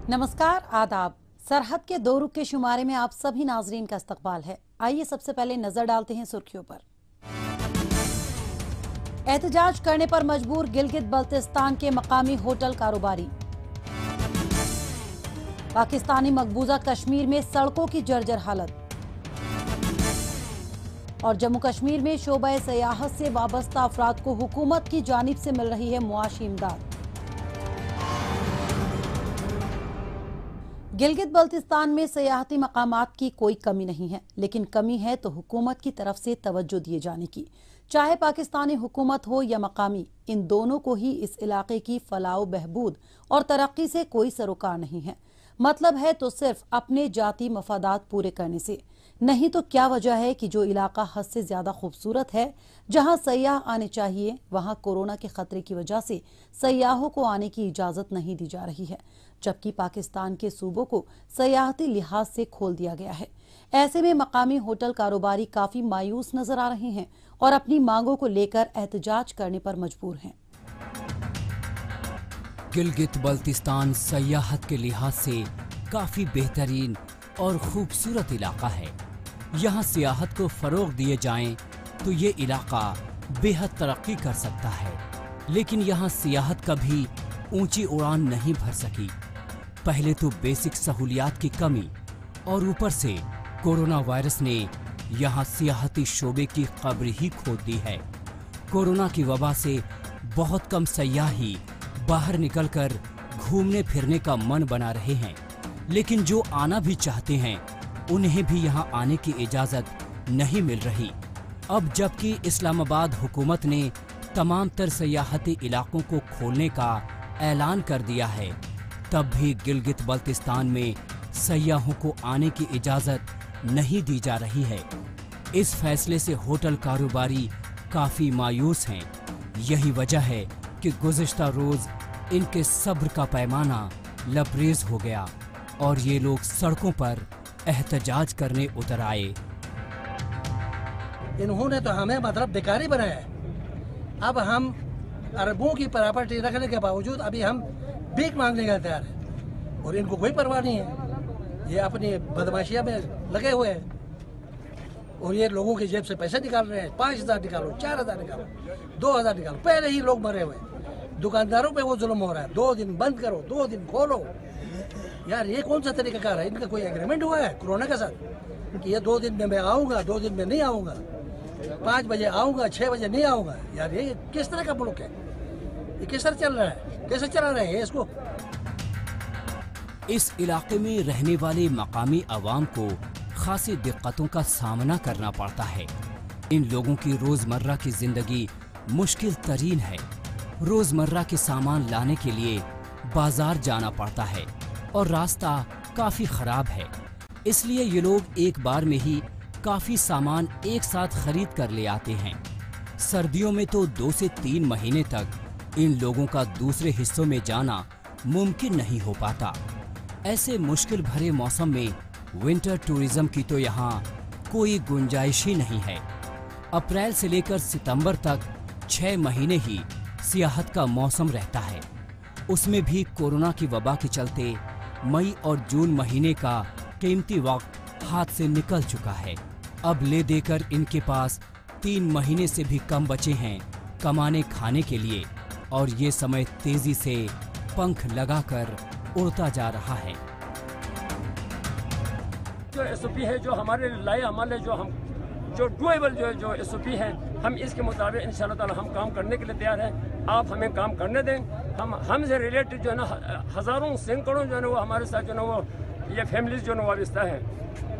नमस्कार, आदाब। सरहद के दो रुख के शुमारे में आप सभी नाजरीन का इस्तकबाल है। आइए सबसे पहले नजर डालते हैं सुर्खियों पर। एहतजाज करने पर मजबूर गिलगित बल्तिस्तान के मकामी होटल कारोबारी। पाकिस्तानी मकबूजा कश्मीर में सड़कों की जर्जर हालत। और जम्मू कश्मीर में शोबे सयाहत से वाबस्ता अफराद को हुकूमत की जानिब से मिल रही है मुआशी इमदाद। गिलगित बल्तिस्तान में सयाहती मकामात की कोई कमी नहीं है, लेकिन कमी है तो हुकूमत की तरफ से तवज्जो दिए जाने की। चाहे पाकिस्तानी हुकूमत हो या मकामी, इन दोनों को ही इस इलाके की फलाह बहबूद और तरक्की से कोई सरोकार नहीं है। मतलब है तो सिर्फ अपने जाती मफादात पूरे करने से। नहीं तो क्या वजह है कि जो इलाका हद से ज्यादा खूबसूरत है, जहां सयाह आने चाहिए, वहां कोरोना के खतरे की वजह से सयाहों को आने की इजाजत नहीं दी जा रही है, जबकि पाकिस्तान के सूबों को सयाहती लिहाज से खोल दिया गया है। ऐसे में मकामी होटल कारोबारी काफी मायूस नजर आ रहे हैं और अपनी मांगों को लेकर एहतजाज करने पर मजबूर हैं। गिलगित बल्तिस्तान सयाहत के लिहाज से काफी बेहतरीन और खूबसूरत इलाका है। यहाँ सियाहत को फरोग दिए जाएं तो ये इलाका बेहद तरक्की कर सकता है, लेकिन यहाँ सियाहत कभी ऊंची उड़ान नहीं भर सकी। पहले तो बेसिक सहूलियात की कमी और ऊपर से कोरोना वायरस ने यहाँ सियाहती शोबे की कब्र ही खोद दी है। कोरोना की वबा से बहुत कम सयाही बाहर निकलकर घूमने फिरने का मन बना रहे हैं, लेकिन जो आना भी चाहते हैं उन्हें भी यहाँ आने की इजाजत नहीं मिल रही। अब जबकि इस्लामाबाद हुकूमत ने तमाम तर सयाहती इलाकों को खोलने का ऐलान कर दिया है, तब भी गिलगित बल्तिस्तान में सयाहों को आने की इजाजत नहीं दी जा रही है। इस फैसले से होटल कारोबारी काफी मायूस हैं। यही वजह है कि गुज़िश्ता रोज इनके सब्र का पैमाना लबरेज हो गया और ये लोग सड़कों पर एहतजाज करने उतर आए। इन्होंने तो हमें मतलब बेकारी बनाया है। अब हम अरबों की प्रॉपर्टी रखने के बावजूद अभी हम भीख मांगने का तैयार है और इनको कोई परवाह नहीं है। ये अपनी बदमाशिया में लगे हुए हैं और ये लोगों की जेब से पैसे निकाल रहे हैं। 5,000 निकालो, 4,000 निकालो, 2,000 निकालो। पहले ही लोग मरे हुए हैं। दुकानदारों पे वो जुल्म हो रहा है। 2 दिन बंद करो, 2 दिन खोलो। यार ये कौन सा तरीका कार है? इनका कोई एग्रीमेंट हुआ है कोरोना के साथ कि ये 2 दिन में मैं आऊँगा, 2 दिन में नहीं आऊँगा, 5 बजे आऊँगा, 6 बजे नहीं आऊँगा? यार ये किस तरह का मुल्क है? ये किस तरह चल रहा है? कैसे चला रहे हैं इसको? इस इलाके में रहने वाले मकामी अवाम को खासी दिक्कतों का सामना करना पड़ता है। इन लोगों की रोजमर्रा की जिंदगी मुश्किल तरीन है। रोजमर्रा के सामान लाने के लिए बाजार जाना पड़ता है और रास्ता काफी खराब है, इसलिए ये लोग एक बार में ही काफी सामान एक साथ खरीद कर ले आते हैं। सर्दियों में तो 2 से 3 महीने तक इन लोगों का दूसरे हिस्सों में जाना मुमकिन नहीं हो पाता। ऐसे मुश्किल भरे मौसम में विंटर टूरिज्म की तो यहाँ कोई गुंजाइश ही नहीं है। अप्रैल से लेकर सितंबर तक 6 महीने ही सियाहत का मौसम रहता है। उसमें भी कोरोना की वबा के चलते मई और जून महीने का कीमती वक्त हाथ से निकल चुका है। अब ले देकर इनके पास 3 महीने से भी कम बचे हैं कमाने खाने के लिए, और ये समय तेजी से पंख लगाकर उड़ता जा रहा है। जो एसओपी है, जो हमारे लाए अमल है, जो डुएबल जो एसओपी है, हम इसके मुताबिक इंशाल्लाह ताला हम काम करने के लिए तैयार हैं। आप हमें काम करने दें। हमसे रिलेटेड जो है ना हज़ारों सैकड़ों जो है ना वो हमारे साथ जो है ना वो ये फैमिलीज जो है ना वाबस्ता है।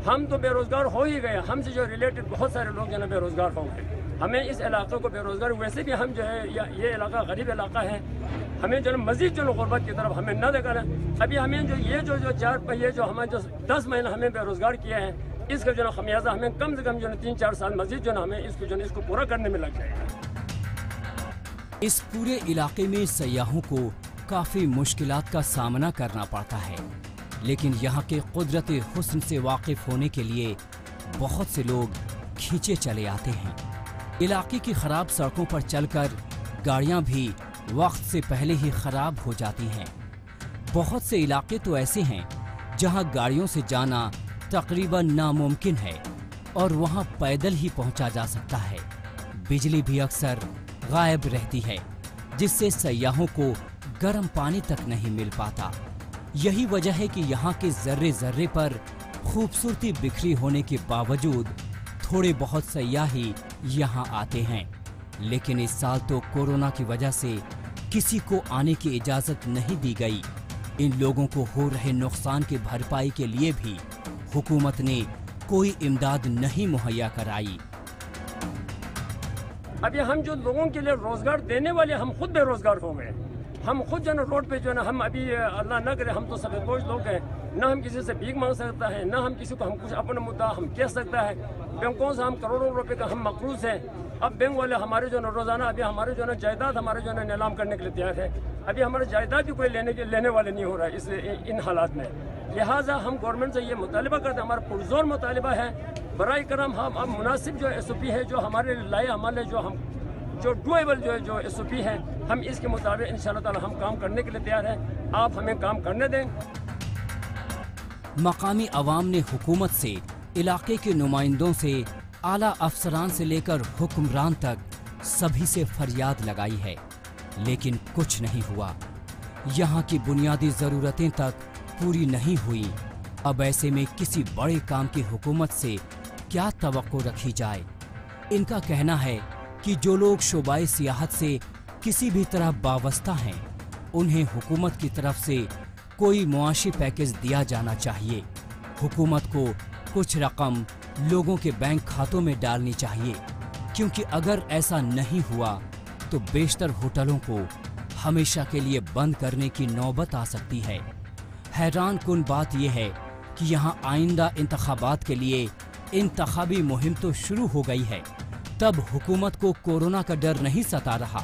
हम तो बेरोज़गार हो ही गए। हमसे जो रिलेटेड बहुत सारे लोग जो है ना बेरोज़गार हो गए। हमें इस इलाके को बेरोज़गार, वैसे भी हम जो है ये इलाका गरीब इलाका है, हमें जो है मज़ीद जो गुर्बत की तरफ हमें न देकर अभी हमें जो ये जो 4 पहिए जो हमें जो 10 महीने हमें बेरोज़गार किया है, इसका जो है खमियाजा हमें कम से कम जो है 3-4 साल मज़ीद जो है हमें इसको जो है इसको पूरा करने में लग जाएगा। इस पूरे इलाके में सयाहों को काफी मुश्किलात का सामना करना पड़ता है, लेकिन यहाँ के कुदरती हुस्न से वाकिफ होने के लिए बहुत से लोग खींचे चले आते हैं। इलाके की खराब सड़कों पर चलकर गाड़ियाँ भी वक्त से पहले ही खराब हो जाती हैं। बहुत से इलाके तो ऐसे हैं जहां गाड़ियों से जाना तकरीबन नामुमकिन है और वहां पैदल ही पहुंचा जा सकता है। बिजली भी अक्सर गायब रहती है, जिससे सयाहों को गर्म पानी तक नहीं मिल पाता। यही वजह है कि यहाँ के जर्रे जर्रे पर खूबसूरती बिखरी होने के बावजूद थोड़े बहुत सयाह ही यहाँ आते हैं। लेकिन इस साल तो कोरोना की वजह से किसी को आने की इजाजत नहीं दी गई। इन लोगों को हो रहे नुकसान की भरपाई के लिए भी हुकूमत ने कोई इमदाद नहीं मुहैया कराई। अभी हम जो लोगों के लिए रोजगार देने वाले, हम खुद बेरोजगार हो गए। हम खुद जो है रोड पे जो है हम अभी अल्लाह न करे, हम तो सब बोझ लोग हैं, ना हम किसी से भीख मांग सकता है, ना हम किसी को हम कुछ अपना मुद्दा हम कह सकता है। बैंकों से हम करोड़ों रुपए का हम मकरूज हैं। अब बैंक वाले हमारे जो है रोजाना अभी हमारे जो है जायदाद हमारे जो है नीलाम करने के लिए तैयार है। अभी हमारे जायदाद भी कोई लेने वाले नहीं हो रहा है इस इन हालात में। लिहाजा हम गवर्नमेंट से ये मुतालिबा करते हैं, हमारा पुरजोर मुतालिबा है, बराए करम हम अब मुनासिब जो SOP है जो हमारे लाए हमारे जो डुएबल जो SOP है, हम इसके मुताबिक इंशाअल्लाह ताला हम काम करने के लिए तैयार हैं। आप हमें काम करने दें। मकामी अवाम ने हुकूमत से, इलाके के नुमाइंदों से, आला अफसरान से लेकर हुक्मरान तक सभी से फरियाद लगाई है, लेकिन कुछ नहीं हुआ। यहाँ की बुनियादी ज़रूरतें तक पूरी नहीं हुई। अब ऐसे में किसी बड़े काम की हुकूमत से क्या तवक्को रखी जाए। इनका कहना है कि जो लोग शोबाए सियाहत से किसी भी तरह वाबस्ता हैं, उन्हें हुकूमत की तरफ से कोई मुआशी पैकेज दिया जाना चाहिए। हुकूमत को कुछ रकम लोगों के बैंक खातों में डालनी चाहिए, क्योंकि अगर ऐसा नहीं हुआ तो बेशतर होटलों को हमेशा के लिए बंद करने की नौबत आ सकती है। हैरान कुन बात यह है कि यहाँ आइंदा इंतखाबात के लिए इंतखाबी मुहिम तो शुरू हो गई है। तब हुकूमत को कोरोना का डर नहीं सता रहा,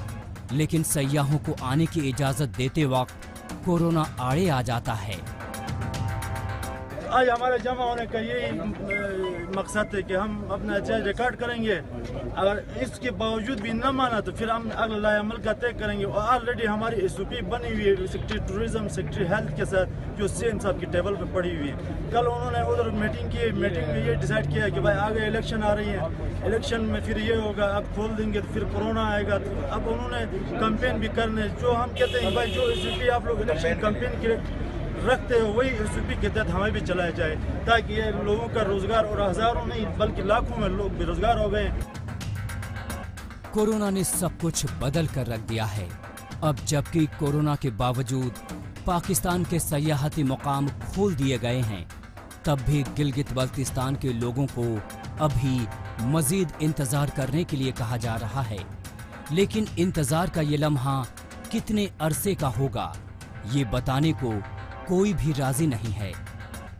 लेकिन सयाहों को आने की इजाजत देते वक्त कोरोना आड़े आ जाता है। आज हमारे जमा होने का यही मकसद है कि हम अपना जज रिकॉर्ड करेंगे। अगर इसके बावजूद भी न माना तो फिर हम अगला लाए अमल का तय करेंगे। और ऑलरेडी हमारी SOP बनी हुई है सेक्रेटरी टूरिज्म, सेक्रेटरी हेल्थ के साथ, जो CM साहब की टेबल पे पड़ी हुई है। कल उन्होंने उधर मीटिंग की, मीटिंग में ये डिसाइड किया कि भाई आगे इलेक्शन आ रही है, इलेक्शन में फिर ये होगा, अब खोल देंगे तो फिर कोरोना आएगा। तो अब उन्होंने कैंपेन भी करने, जो हम कहते हैं भाई जो SOP आप लोग इलेक्शन कैंपेन के रखते हो वही SOP के तहत हमें भी चलाया जाए, ताकि ये लोगों का रोजगार और हजारों नहीं बल्कि लाखों में लोग बेरोजगार हो गए। कोरोना ने सब कुछ बदल कर रख दिया है। अब जबकि कोरोना के बावजूद पाकिस्तान के सयाहती मुकाम खोल दिए गए हैं, तब भी गिलगित बल्तिस्तान के लोगों को अभी मजीद इंतजार करने के लिए कहा जा रहा है। लेकिन इंतजार का ये लम्हा कितने अरसे का होगा, ये बताने को कोई भी राजी नहीं है।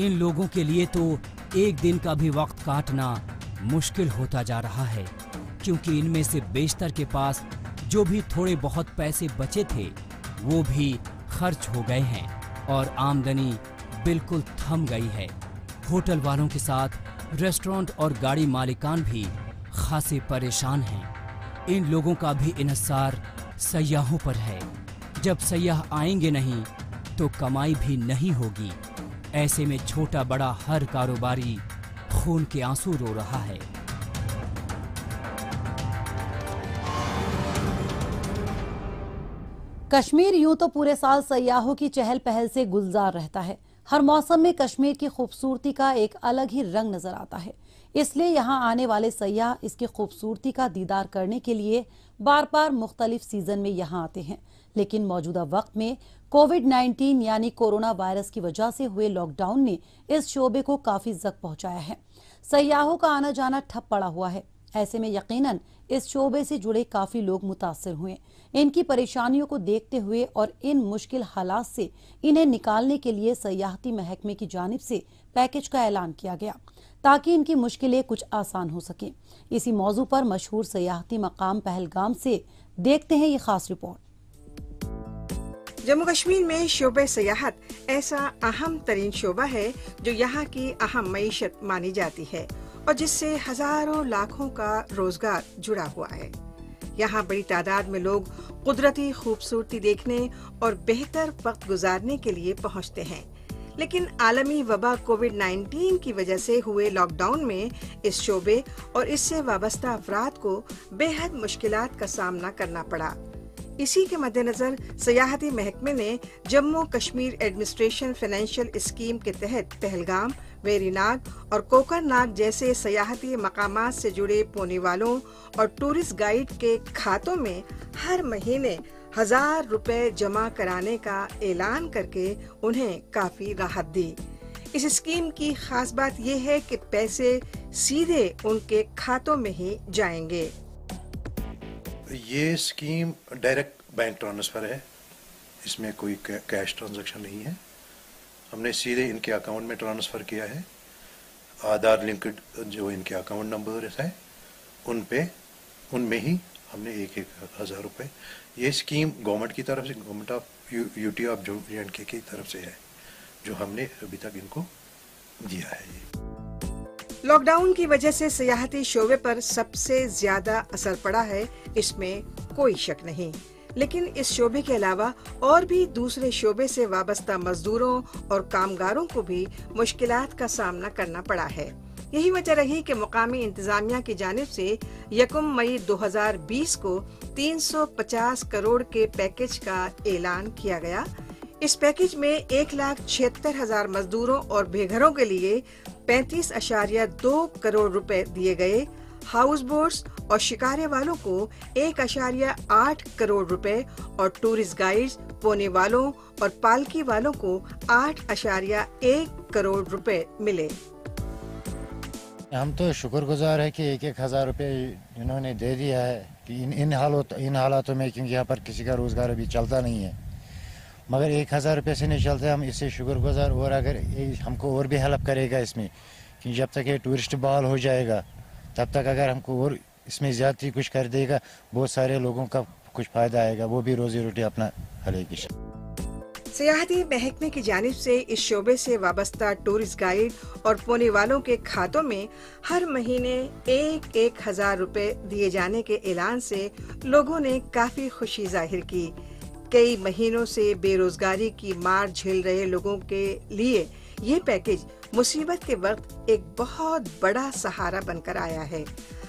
इन लोगों के लिए तो एक दिन का भी वक्त काटना मुश्किल होता जा रहा है, क्योंकि इनमें से बेशतर के पास जो भी थोड़े बहुत पैसे बचे थे वो भी खर्च हो गए हैं और आमदनी बिल्कुल थम गई है। होटल वालों के साथ रेस्टोरेंट और गाड़ी मालिकान भी खासे परेशान हैं। इन लोगों का भी इन्हिसार सयाहों पर है। जब सयाह आएंगे नहीं तो कमाई भी नहीं होगी। ऐसे में छोटा बड़ा हर कारोबारी खून के आंसू रो रहा है। कश्मीर यूं तो पूरे साल सयाहों की चहल पहल से गुलजार रहता है। हर मौसम में कश्मीर की खूबसूरती का एक अलग ही रंग नजर आता है। इसलिए यहाँ आने वाले सयाह इसकी खूबसूरती का दीदार करने के लिए बार बार मुख्तलिफ सीजन में यहाँ आते हैं। लेकिन मौजूदा वक्त में कोविड-19 यानी कोरोना वायरस की वजह से हुए लॉकडाउन ने इस शोबे को काफी जख्म पहुंचाया है। सयाहों का आना जाना ठप पड़ा हुआ है। ऐसे में यकीनन इस शोबे से जुड़े काफी लोग मुतासिर हुए। इनकी परेशानियों को देखते हुए और इन मुश्किल हालात से इन्हें निकालने के लिए सयाहती महकमे की जानिब से पैकेज का ऐलान किया गया, ताकि इनकी मुश्किलें कुछ आसान हो सके। इसी मौजू पर मशहूर सयाहती मकाम पहलगाम से देखते हैं ये खास रिपोर्ट। जम्मू कश्मीर में शोबे सयाहत ऐसा अहम तरीन शोबा है जो यहाँ की अहम मईशत मानी जाती है और जिससे हजारों लाखों का रोजगार जुड़ा हुआ है। यहाँ बड़ी तादाद में लोग कुदरती खूबसूरती देखने और बेहतर वक्त गुजारने के लिए पहुँचते हैं, लेकिन आलमी वबा कोविड-19 की वजह से हुए लॉकडाउन में इस शोबे और इससे वाबस्ता अफराद को बेहद मुश्किलात का सामना करना पड़ा। इसी के मद्देनजर सयाहती महकमे ने Jammu Kashmir administration financial scheme के तहत पहलगाम, वेरीनाग और कोकरनाग जैसे सयाहती मकामात से जुड़े पोने वालों और टूरिस्ट गाइड के खातों में हर महीने 1000 रुपए जमा कराने का ऐलान करके उन्हें काफी राहत दी। इस स्कीम की खास बात यह है कि पैसे सीधे उनके खातों में ही जाएंगे। ये स्कीम डायरेक्ट बैंक ट्रांसफ़र है, इसमें कोई कैश ट्रांजैक्शन नहीं है। हमने सीधे इनके अकाउंट में ट्रांसफ़र किया है। आधार लिंक्ड जो इनके अकाउंट नंबर है उनमें ही हमने 1,000 रुपये, ये स्कीम गवर्नमेंट की तरफ से, government of UT of J&K की तरफ से है, जो हमने अभी तक इनको दिया है। लॉकडाउन की वजह से सयाहती शोबे पर सबसे ज्यादा असर पड़ा है, इसमें कोई शक नहीं, लेकिन इस शोबे के अलावा और भी दूसरे शोबे से वाबस्ता मजदूरों और कामगारों को भी मुश्किलात का सामना करना पड़ा है। यही वजह रही कि मुकामी इंतजामिया की जानिब से 1 मई 2020 को 350 करोड़ के पैकेज का ऐलान किया गया। इस पैकेज में 1,76,000 मजदूरों और बेघरों के लिए 35.2 करोड़ रुपए दिए गए। हाउस बोट्स और शिकारे वालों को 1.8 करोड़ रुपए और टूरिस्ट गाइड्स, पोने वालों और पालकी वालों को 8.1 करोड़ रुपए मिले। हम तो शुक्रगुजार है कि 1,000 रुपए इन्होंने दे दिया है कि इन हालातों में, क्योंकि यहाँ पर किसी का रोजगार अभी चलता नहीं है, मगर 1,000 रुपये से नहीं चलते। हम इससे शुक्रगुजार, और अगर हमको और भी हेल्प करेगा इसमें, क्योंकि जब तक ये टूरिस्ट बहाल हो जाएगा तब तक अगर हमको और इसमें ज़्यादा कुछ कर देगा, बहुत सारे लोगों का कुछ फ़ायदा आएगा, वो भी रोजी रोटी अपना हलेगी। सियाहती महकमे की जानिब से इस शोबे से वाबस्ता टूरिस्ट गाइड और पोने वालों के खातों में हर महीने 1,000 रुपए दिए जाने के ऐलान से लोगों ने काफी खुशी जाहिर की। कई महीनों से बेरोजगारी की मार झेल रहे लोगों के लिए ये पैकेज मुसीबत के वक्त एक बहुत बड़ा सहारा बनकर आया है।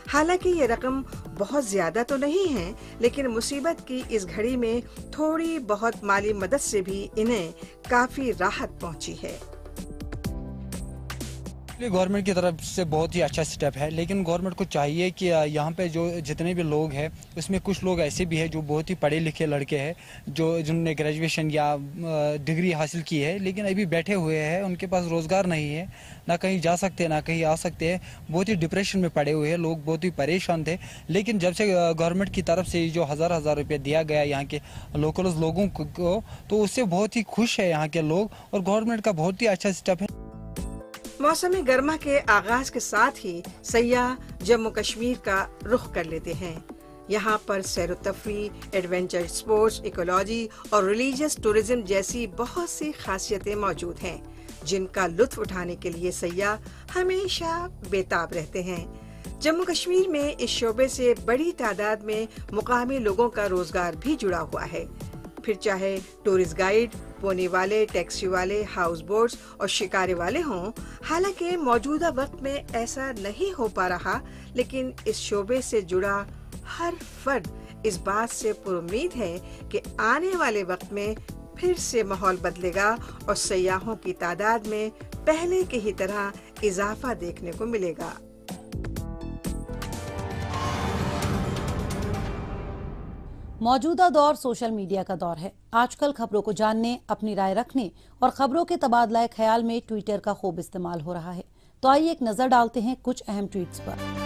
हालांकि ये रकम बहुत ज्यादा तो नहीं है, लेकिन मुसीबत की इस घड़ी में थोड़ी बहुत माली मदद से भी इन्हें काफी राहत पहुंची है। गवर्नमेंट की तरफ से बहुत ही अच्छा स्टेप है, लेकिन गवर्नमेंट को चाहिए कि यहाँ पे जो जितने भी लोग हैं उसमें कुछ लोग ऐसे भी हैं जो बहुत ही पढ़े लिखे लड़के हैं, जिन्होंने ग्रेजुएशन या डिग्री हासिल की है, लेकिन अभी बैठे हुए हैं, उनके पास रोज़गार नहीं है, ना कहीं जा सकते ना कहीं आ सकते हैं, बहुत ही डिप्रेशन में पड़े हुए हैं लोग, बहुत ही परेशान थे। लेकिन जब से गवर्नमेंट की तरफ से जो 1,000 रुपये दिया गया यहाँ के लोकल लोगों को, तो उससे बहुत ही खुश है यहाँ के लोग, और गवर्नमेंट का बहुत ही अच्छा स्टेप है। मौसमी गर्मा के आगाज के साथ ही सयाह जम्मू कश्मीर का रुख कर लेते हैं। यहाँ पर सैर तफरी, एडवेंचर स्पोर्ट्स, इकोलॉजी और रिलीजियस टूरिज्म जैसी बहुत सी खासियतें मौजूद हैं, जिनका लुत्फ उठाने के लिए सयाह हमेशा बेताब रहते हैं। जम्मू कश्मीर में इस शोबे से बड़ी तादाद में मुकामी लोगों का रोजगार भी जुड़ा हुआ है, फिर चाहे टूरिस्ट गाइड, पोने वाले, टैक्सी वाले, हाउस बोट्स और शिकारे वाले हों। हालांकि मौजूदा वक्त में ऐसा नहीं हो पा रहा, लेकिन इस शोबे से जुड़ा हर फर्द इस बात से पुरुम्मीद है कि आने वाले वक्त में फिर से माहौल बदलेगा और सयाहों की तादाद में पहले की ही तरह इजाफा देखने को मिलेगा। मौजूदा दौर सोशल मीडिया का दौर है। आजकल खबरों को जानने, अपनी राय रखने और खबरों के तबादला ख्याल में ट्विटर का खूब इस्तेमाल हो रहा है। तो आइए एक नजर डालते हैं कुछ अहम ट्वीट्स पर।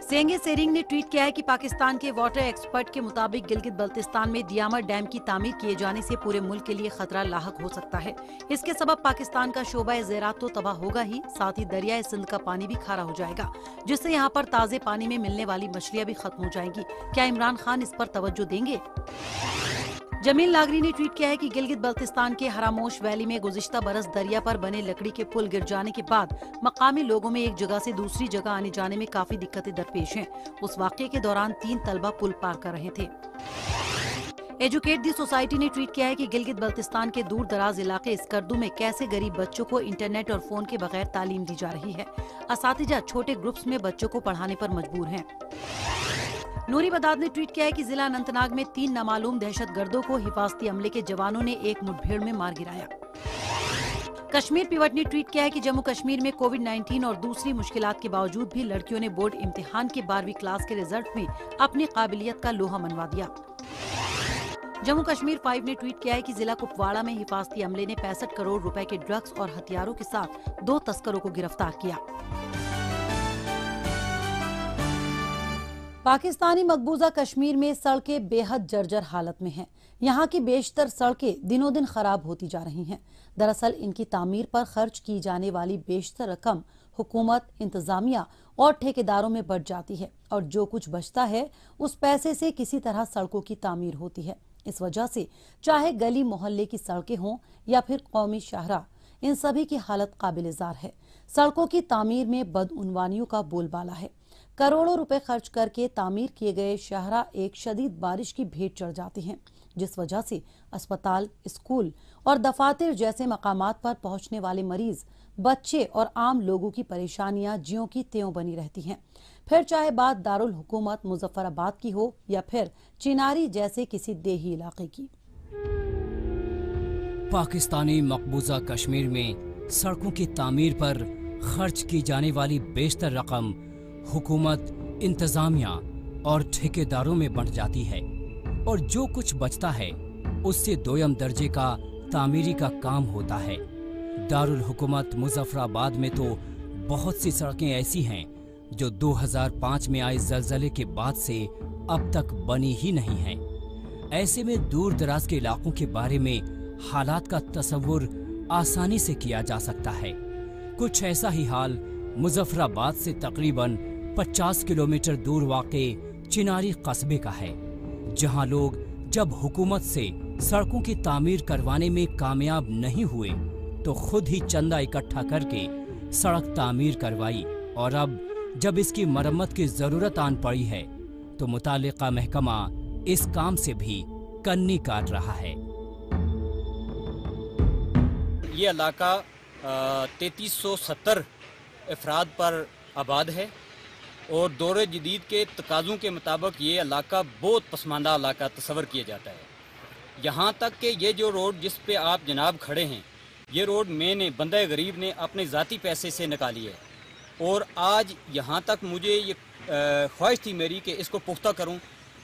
सेंगे सेरिंग ने ट्वीट किया है कि पाकिस्तान के वाटर एक्सपर्ट के मुताबिक गिलगित बल्तिस्तान में दियामर डैम की तामीर किए जाने से पूरे मुल्क के लिए खतरा लाहक हो सकता है। इसके सबब पाकिस्तान का शोबा ज़राअत तो तबाह होगा ही, साथ ही दरियाए सिंध का पानी भी खारा हो जाएगा, जिससे यहाँ पर ताज़े पानी में मिलने वाली मछलियाँ भी खत्म हो जाएंगी। क्या इमरान खान इस पर तवज्जो देंगे? जमील नागरी ने ट्वीट किया है कि गिलगित बल्तिस्तान के हरामोश वैली में गुज़िश्ता बरस दरिया पर बने लकड़ी के पुल गिर जाने के बाद मकामी लोगों में एक जगह से दूसरी जगह आने जाने में काफी दिक्कतें दरपेश हैं। उस वाक़ये के दौरान 3 तलबा पुल पार कर रहे थे। एजुकेट दी सोसाइटी ने ट्वीट किया है कि गिलगित बल्तिस्तान के दूर दराज इलाके स्कर्दू में कैसे गरीब बच्चों को इंटरनेट और फोन के बगैर तालीम दी जा रही है। असातिजा छोटे ग्रुप्स में बच्चों को पढ़ाने पर मजबूर हैं। नूरी बदाद ने ट्वीट किया है कि जिला अनंतनाग में 3 नामालूम दहशतगर्दों को हिफाजती अमले के जवानों ने एक मुठभेड़ में मार गिराया। कश्मीर पिवट ने ट्वीट किया है कि जम्मू कश्मीर में कोविड-19 और दूसरी मुश्किलात के बावजूद भी लड़कियों ने बोर्ड इम्तिहान के 12वीं क्लास के रिजल्ट में अपनी काबिलियत का लोहा मनवा दिया। जम्मू कश्मीर 5 ने ट्वीट किया है कि जिला कुपवाड़ा में हिफाजती अमले ने 65 करोड़ रुपए के ड्रग्स और हथियारों के साथ 2 तस्करों को गिरफ्तार किया। पाकिस्तानी मकबूजा कश्मीर में सड़कें बेहद जर्जर हालत में हैं। यहाँ की बेशतर सड़कें दिनों दिन खराब होती जा रही हैं। दरअसल इनकी तामीर पर खर्च की जाने वाली बेशतर रकम हुकूमत, इंतजामिया और ठेकेदारों में बढ़ जाती है और जो कुछ बचता है उस पैसे से किसी तरह सड़कों की तामीर होती है। इस वजह से चाहे गली मोहल्ले की सड़कें हों या फिर कौमी शाहरा, इन सभी की हालत काबिल-ए-ज़ार है। सड़कों की तामीर में बदउनवानियों का बोलबाला है। करोड़ों रुपए खर्च करके तामीर किए गए शाहरा एक शदीद बारिश की भेंट चढ़ जाते हैं, जिस वजह से अस्पताल, स्कूल और दफातर जैसे मकामात पर पहुंचने वाले मरीज, बच्चे और आम लोगों की परेशानियां ज्यों की त्यों बनी रहती हैं। फिर चाहे बात दारुल हुकूमत मुजफ्फराबाद की हो या फिर चिनारी जैसे किसी देही इलाके की। पाकिस्तानी मकबूजा कश्मीर में सड़कों की तामीर पर खर्च की जाने वाली बेशतर रकम हुकूमत, इंतजामिया और ठेकेदारों में बंट जाती है और जो कुछ बचता है उससे दोयम दर्जे का तामीरी का काम होता है। दारुल हुकूमत मुजफ्फराबाद में तो बहुत सी सड़कें ऐसी हैं जो 2005 में आए ज़लज़ले के बाद से अब तक बनी ही नहीं हैं। ऐसे में दूर दराज के इलाकों के बारे में हालात का तसव्वुर आसानी से किया जा सकता है। कुछ ऐसा ही हाल मुजफ्फराबाद से तकरीबन 50 किलोमीटर दूर वाक़े चिनारी कस्बे का है, जहां लोग जब हुकूमत से सड़कों की तामीर करवाने में कामयाब नहीं हुए तो खुद ही चंदा इकट्ठा करके सड़क तामीर करवाई और अब जब इसकी मरम्मत की ज़रूरत आन पड़ी है तो मुतालिका महकमा इस काम से भी कन्नी काट रहा है। ये इलाका 3370 अफराद पर आबाद है और दौरे जदीद के तकाज़ों के मुताबिक ये इलाका बहुत पसमानदा इलाका तस्वर किया जाता है। यहाँ तक कि ये जो रोड जिस पे आप जनाब खड़े हैं, ये रोड मैंने बंदे गरीब ने अपने ज़ाती पैसे से निकाली है और आज यहाँ तक मुझे ये ख्वाहिश थी मेरी कि इसको पुख्ता करूँ।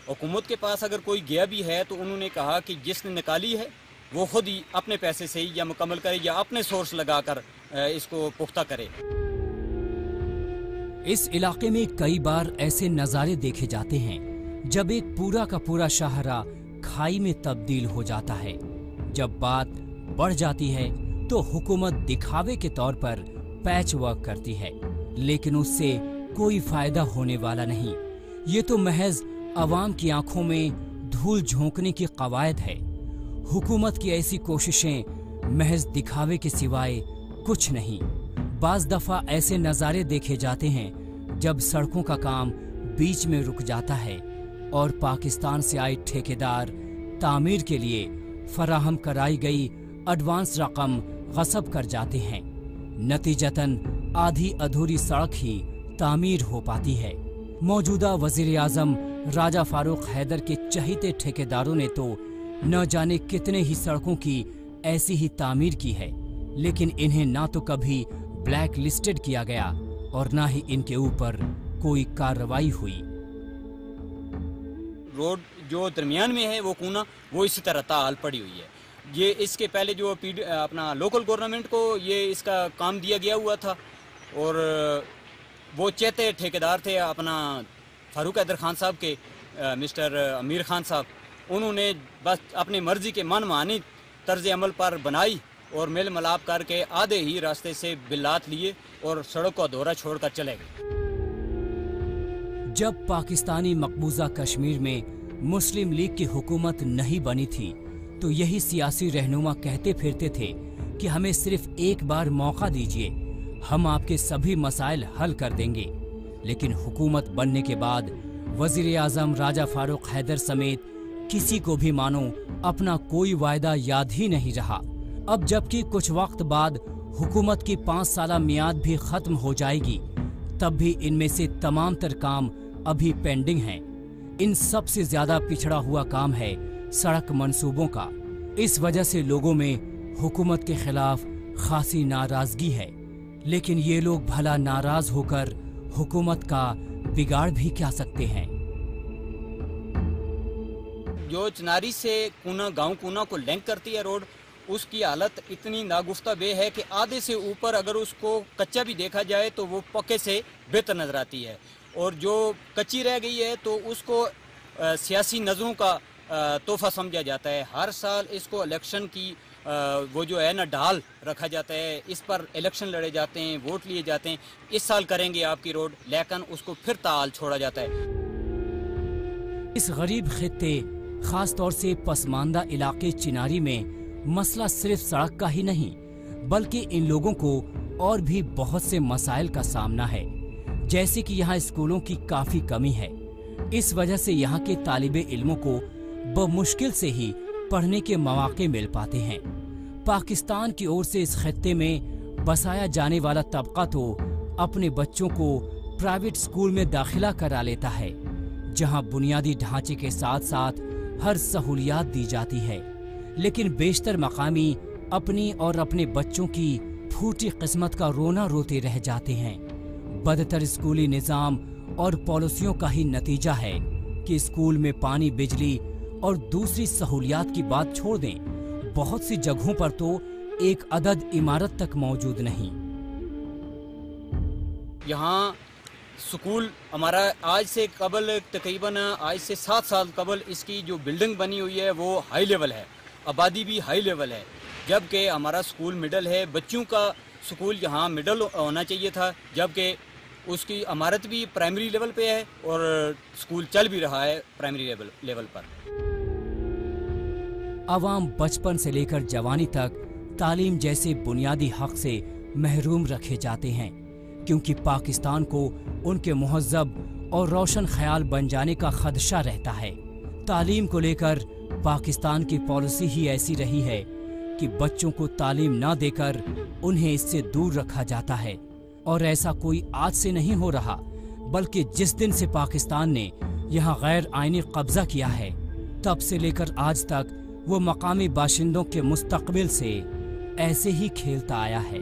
हुकूमत के पास अगर कोई गया भी है तो उन्होंने कहा कि जिसने निकाली है वो खुद ही अपने पैसे से ही या मुकम्मल करे या अपने सोर्स लगाकर इसको पुख्ता करे। इस इलाके में कई बार ऐसे नज़ारे देखे जाते हैं जब एक पूरा का पूरा शाहरा खाई में तब्दील हो जाता है। जब बात बढ़ जाती है तो हुकूमत दिखावे के तौर पर पैच वर्क करती है, लेकिन उससे कोई फायदा होने वाला नहीं। ये तो महज अवाम की आंखों में धूल झोंकने की कवायद है। हुकूमत की ऐसी कोशिशें महज दिखावे के सिवाय कुछ नहीं। बाज़ दफ़ा ऐसे नज़ारे देखे जाते हैं जब सड़कों का काम बीच में रुक जाता है और पाकिस्तान से आए ठेकेदार तामीर के लिए फराहम कराई गई एडवांस रकम गस्ब कर जाते हैं। नतीजतन आधी अधूरी सड़क ही तामीर हो पाती है। मौजूदा वज़ीर आज़म राजा फारूक हैदर के चहीते ठेकेदारों ने तो न जाने कितने ही सड़कों की ऐसी ही तामीर की है, लेकिन इन्हें ना तो कभी ब्लैक लिस्टेड किया गया और ना ही इनके ऊपर कोई कार्रवाई हुई। रोड जो दरमियान में है वो कूना वो इसी तरह ताल पड़ी हुई है। ये इसके पहले जो अपना लोकल गवर्नमेंट को ये इसका काम दिया गया हुआ था और वो चेते ठेकेदार थे अपना फारूक हैदर खान साहब के मिस्टर अमीर खान साहब, उन्होंने बस अपनी मर्जी के मनमानी तर्ज अमल पर बनाई और मेल मिलाप करके आधे ही रास्ते से बिल्लात लिए और सड़क का दौरा छोड़कर चले गए। जब पाकिस्तानी मकबूजा कश्मीर में मुस्लिम लीग की हुकूमत नहीं बनी थी तो यही सियासी रहनुमा कहते फिरते थे कि हमें सिर्फ एक बार मौका दीजिए, हम आपके सभी मसाइल हल कर देंगे। लेकिन हुकूमत बनने के बाद वजीर आजम राजा फारूक हैदर समेत किसी को भी मानो अपना कोई वायदा याद ही नहीं रहा। अब जबकि कुछ वक्त बाद हुकूमत की 5 साला मियाद भी खत्म हो जाएगी, तब भी इनमें से तमाम तर काम अभी पेंडिंग हैं। इन सबसे ज्यादा पिछड़ा हुआ काम है सड़क मंसूबों का। इस वजह से लोगों में हुकूमत के खिलाफ खासी नाराजगी है। लेकिन ये लोग भला नाराज होकर हुकूमत का बिगाड़ भी क्या सकते हैं। जो चिनारी से कूना गांव कूना को लिंक करती है रोड, उसकी हालत इतनी नागुफ्ता बे है कि आधे से ऊपर अगर उसको कच्चा भी देखा जाए तो वो पक्के से बेहतर नजर आती है, और जो कच्ची रह गई है तो उसको सियासी नज़रों का तोहफा समझा जाता है। हर साल इसको इलेक्शन की वो जो है ना ढाल रखा जाता है, इस पर इलेक्शन लड़े जाते हैं, वोट लिए जाते हैं, इस साल करेंगे आपकी रोड, लेकिन उसको फिर ताल छोड़ा जाता है। इस गरीब खित्ते खास तौर से पसमानदा इलाके चिनारी में मसला सिर्फ सड़क का ही नहीं, बल्कि इन लोगों को और भी बहुत से मसाइल का सामना है। जैसे कि यहाँ स्कूलों की काफी कमी है। इस वजह से यहाँ के तालिबे इल्मों को बमुश्किल से ही पढ़ने के मौके मिल पाते हैं। पाकिस्तान की ओर से इस खित्ते में बसाया जाने वाला तबका तो अपने बच्चों को प्राइवेट स्कूल में दाखिला करा लेता है, जहाँ बुनियादी ढांचे के साथ साथ हर सहूलियात दी जाती है। लेकिन बेशतर मकामी अपनी और अपने बच्चों की फूटी किस्मत का रोना रोते रह जाते हैं। बदतर स्कूली निज़ाम और पॉलिसियों का ही नतीजा है कि स्कूल में पानी, बिजली और दूसरी सहूलियात की बात छोड़ दें, बहुत सी जगहों पर तो एक अदद इमारत तक मौजूद नहीं। यहाँ स्कूल हमारा आज से कबल तकरीबन आज से 7 साल कबल इसकी जो बिल्डिंग बनी हुई है वो हाई लेवल है, आबादी भी हाई लेवल है, जबकि हमारा स्कूल मिडल है। बच्चों का स्कूल यहाँ मिडल होना चाहिए था, जबकि उसकी इमारत भी प्राइमरी लेवल पे है और स्कूल चल भी रहा है प्राइमरी लेवल पर। आवाम बचपन से लेकर जवानी तक तालीम जैसे बुनियादी हक से महरूम रखे जाते हैं, क्योंकि पाकिस्तान को उनके मुहज़्ज़ब और रोशन ख्याल बन जाने का खदशा रहता है। तालीम को लेकर पाकिस्तान की पॉलिसी ही ऐसी रही है कि बच्चों को तालीम ना देकर उन्हें इससे दूर रखा जाता है। और ऐसा कोई आज से नहीं हो रहा, बल्कि जिस दिन से पाकिस्तान ने यहाँ गैर आइनी कब्जा किया है, तब से लेकर आज तक वो मकामी बाशिंदों के मुस्तकबिल से ऐसे ही खेलता आया है।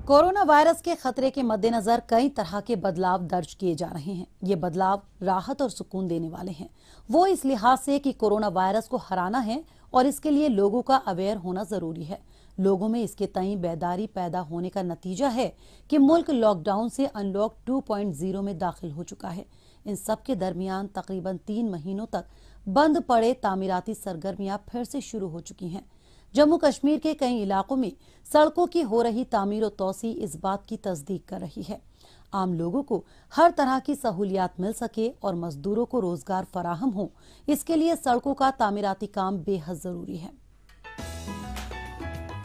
कोरोना वायरस के खतरे के मद्देनजर कई तरह के बदलाव दर्ज किए जा रहे हैं। ये बदलाव राहत और सुकून देने वाले हैं। वो इस लिहाज से कि कोरोना वायरस को हराना है और इसके लिए लोगों का अवेयर होना जरूरी है। लोगों में इसके तई बेदारी पैदा होने का नतीजा है कि मुल्क लॉकडाउन से अनलॉक 2.0 में दाखिल हो चुका है। इन सब के दरमियान तकरीबन 3 महीनों तक बंद पड़े तामीराती सरगर्मियां फिर से शुरू हो चुकी हैं। जम्मू कश्मीर के कई इलाकों में सड़कों की हो रही तामीर और तोसी इस बात की तस्दीक कर रही है। आम लोगों को हर तरह की सहूलियात मिल सके और मजदूरों को रोजगार फराहम हो, इसके लिए सड़कों का तामीराती काम बेहद जरूरी है।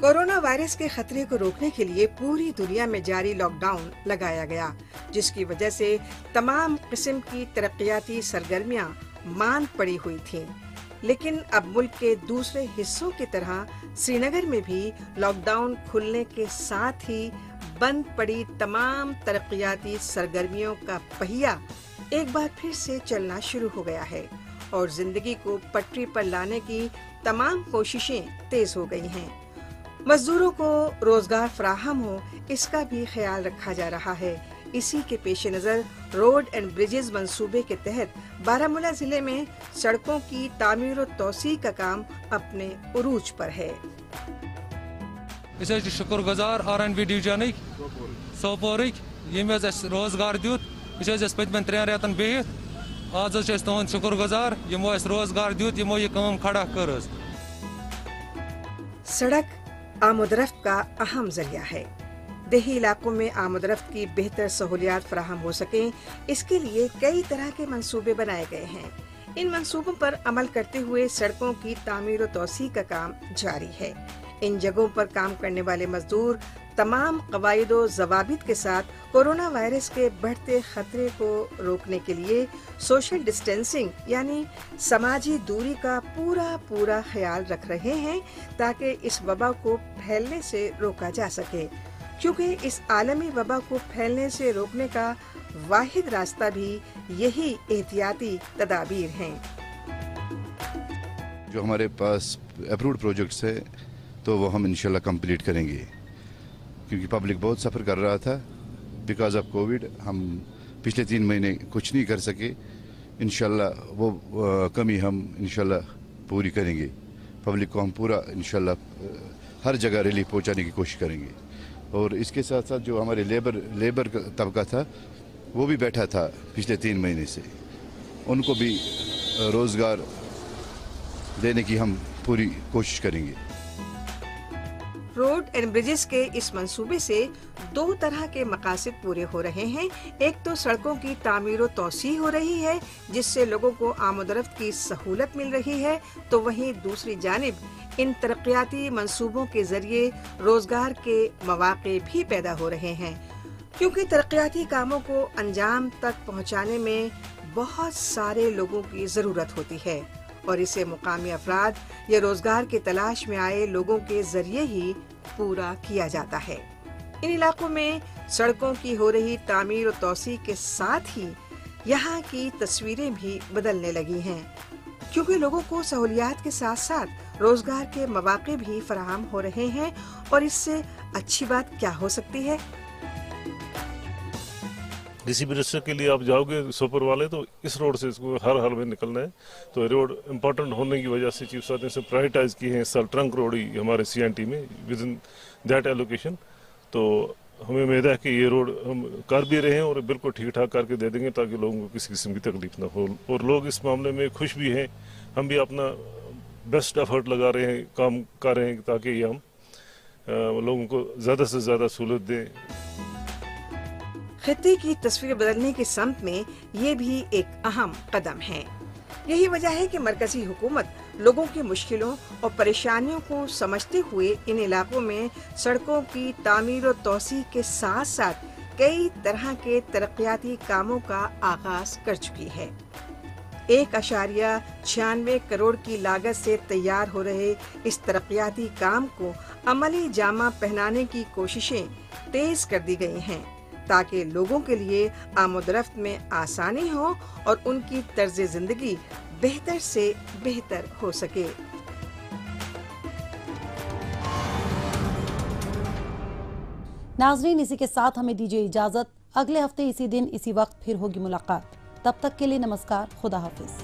कोरोना वायरस के खतरे को रोकने के लिए पूरी दुनिया में जारी लॉकडाउन लगाया गया, जिसकी वजह से तमाम किस्म की तरक्याती सरगर्मियां मांद पड़ी हुई थीं। लेकिन अब मुल्क के दूसरे हिस्सों की तरह श्रीनगर में भी लॉकडाउन खुलने के साथ ही बंद पड़ी तमाम तरक्याती सरगर्मियों का पहिया एक बार फिर से चलना शुरू हो गया है और जिंदगी को पटरी पर लाने की तमाम कोशिशें तेज हो गई हैं। मजदूरों को रोजगार फराहम हो, इसका भी ख्याल रखा जा रहा है। इसी के पेश नज़र रोड एंड ब्रिजेस मंसूबे के तहत बारामूला जिले में सड़कों की तामीर और तोसी का काम अपने उरूज पर है। शुक्रगुजार RNB डिवीजन सोपोर रोजगार दित पतमन 3 रेतन बिहित आज तुंद शुक्रगुजार यमो रोजगार दित यमो यह काम खड़ा कर। सड़क आमदरफ्त का अहम जरिया है। دیہی علاقوں میں آمد و رفت کی بہتر سہولیات فراہم ہو سکیں، اس کے لیے کئی طرح کے منصوبے بنائے گئے ہیں۔ ان منصوبوں پر عمل کرتے ہوئے سڑکوں کی تعمیر و توسیع کا کام جاری ہے۔ ان جگہوں پر کام کرنے والے مزدور تمام قواعد و ضوابط کے ساتھ کورونا وائرس کے بڑھتے خطرے کو روکنے کے لیے سوشل ڈسٹینسنگ یعنی سماجی دوری کا پورا خیال رکھ رہے ہیں تاکہ اس وبا کو پھیلنے سے روکا جا سکے، کیونکہ اس عالمی وبا کو پھیلنے سے روکنے کا واحد راستہ بھی یہی احتیاطی تدابیر ہیں۔ جو ہمارے پاس اپروڈ پروجیکٹس ہیں تو وہ ہم انشاءاللہ کمپلیٹ کریں گے، کیونکہ پبلک بہت سفر کر رہا تھا بیکاز آف کووڈ۔ ہم پچھلے 3 مہینے کچھ نہیں کر سکے، انشاءاللہ وہ کمی ہم انشاءاللہ پوری کریں گے۔ پبلک کو ہم پورا انشاءاللہ ہر جگہ ریلیف پہنچانے کی کوشش کریں گے، اور اس کے ساتھ ساتھ جو ہمارے لیبر طبقہ تھا وہ بھی بیٹھا تھا پچھلے 3 مہینے سے، ان کو بھی روزگار دینے کی ہم پوری کوشش کریں گے۔ روڈ اینڈ برجز کے اس منصوبے سے 2 طرح کے مقاصد پورے ہو رہے ہیں۔ ایک تو سڑکوں کی تعمیر و توسیع ہو رہی ہے جس سے لوگوں کو آمد و رفت کی سہولت مل رہی ہے، تو وہیں دوسری جانب ان ترقیاتی منصوبوں کے ذریعے روزگار کے مواقع بھی پیدا ہو رہے ہیں، کیونکہ ترقیاتی کاموں کو انجام تک پہنچانے میں بہت سارے لوگوں کی ضرورت ہوتی ہے، اور اسے مقامی افراد یا روزگار کی تلاش میں آئے لوگوں کے ذریعے ہی پورا کیا جاتا ہے۔ ان علاقوں میں سڑکوں کی ہو رہی تعمیر و توسیع کے ساتھ ہی یہاں کی تصویریں بھی بدلنے لگی ہیں، کیونکہ لوگوں کو سہولیات کے ساتھ ساتھ روزگار کے مواقع بھی فراہم ہو رہے ہیں، اور اس سے اچھی بات کیا ہو سکتی ہے؟ کسی بھی رستے کے لیے آپ جاؤ گے سوپر والے تو اس روڈ سے اس کو ہر حال میں نکلنا ہے، تو روڈ امپورٹنٹ ہونے کی وجہ سے چیف صاحب نے اسے پرائیورٹائز کی ہے۔ اس سال ٹرنک روڈ ہی ہمارے CNT میں ود ان دیٹ ایلوکیشن، تو ہمیں امید ہے کہ یہ روڈ ہم کر بھی رہے ہیں اور بالکل ٹھیک ٹھاک کر کے دے دیں گے تاکہ لوگوں کو کسی قسم کی تکلیف نہ ہو، اور لوگ اس معاملے میں خوش بھی ہیں۔ ہم بھی اپنا بیسٹ ایفرٹ لگا رہے ہیں، کام کر رہے ہیں تاکہ یہ ہم لوگوں کو زیادہ سے زیادہ سہولت دیں۔ خطے کی تصویر بدلنے کی سمت میں یہ بھی ایک اہم قدم ہے۔ یہی وجہ ہے کہ مرکزی حکومت لوگوں کی مشکلوں اور پریشانیوں کو سمجھتے ہوئے ان علاقوں میں سڑکوں کی تعمیر و توسیع کے ساتھ ساتھ کئی طرح کے ترقیاتی کاموں کا آغاز کر چکی ہے۔ 1.96 کروڑ کی لاگت سے تیار ہو رہے اس ترقیاتی کام کو عملی جامہ پہنانے کی کوششیں تیز کر دی گئی ہیں تاکہ لوگوں کے لیے آمد و رفت میں آسانی ہو اور ان کی طرز زندگی بہتر سے بہتر ہو سکے۔ ناظرین، اسی کے ساتھ ہمیں دیجیے اجازت، اگلے ہفتے اسی دن اسی وقت پھر ہوگی ملاقات۔ تب تک کے لیے نمسکار، خدا حافظ۔